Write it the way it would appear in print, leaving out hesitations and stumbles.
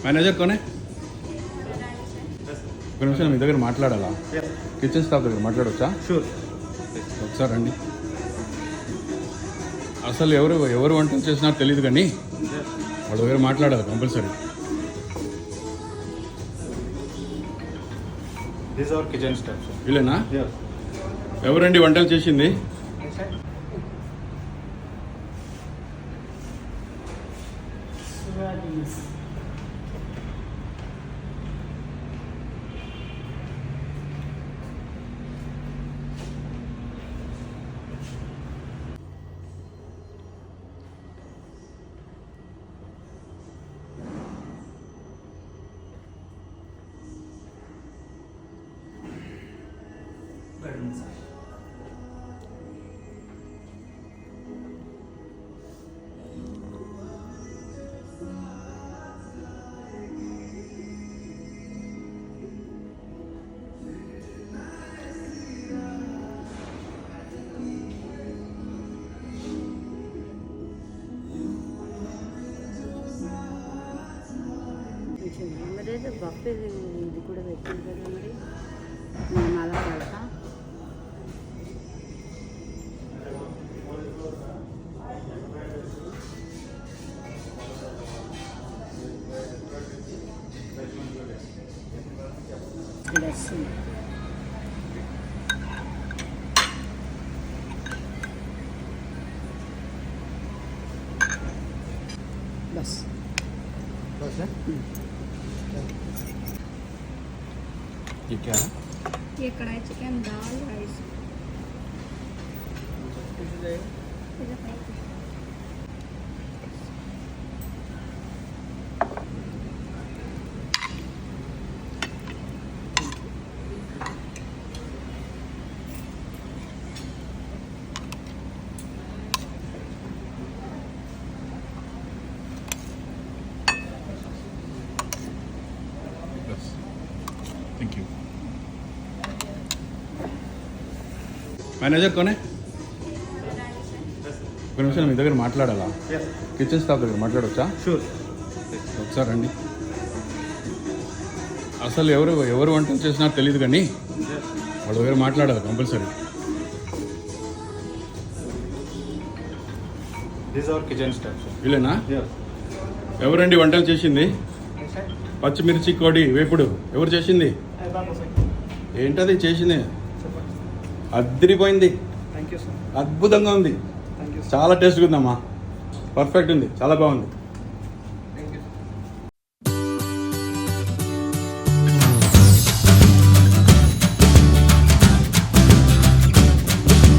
Manager కొనే ఒక నిమిషం మీ దగ్గర మాట్లాడాలా? కిచెన్ స్టాఫ్ దగ్గర మాట్లాడవచ్చా? షూర్. ఒకసారి రండి. అసలు ఎవరు వంటలు చేసినారో తెలియదు కానీ వాళ్ళ దగ్గర మాట్లాడాలి compulsory. This our kitchen staff sir. వీళ్ళేనా? ఎవరండి వంటలు చేసింది? మరి అయితే బఫే ఇది కూడా పెట్టింది కదా, మరి మేము అలా పెడతాం. बस बस है? ये क्या है? ये कढ़ाई chicken, dal, rice. Thank you. Manager కొనే ఒక నిమిషం మీ దగ్గర మాట్లాడాలా? కిచెన్ స్టాఫ్ దగ్గర మాట్లాడవచ్చా? షూర్. ఒకసారి రండి. అసలు ఎవరు వంటలు చేసినారో తెలియదు కానీ వాళ్ళ దగ్గర మాట్లాడాలి compulsory. This our kitchen staff sir. వీళ్ళేనా? ఎవరండి వంటలు చేసింది? పచ్చిమిర్చి కోడి వేపుడు ఎవరు చేసింది? ఏంటది చేసింది? అద్దరిపోయింది, థ్యాంక్ యూ సార్. అద్భుతంగా ఉంది, చాలా టేస్ట్గా ఉందమ్మా, పర్ఫెక్ట్ ఉంది, చాలా బాగుంది.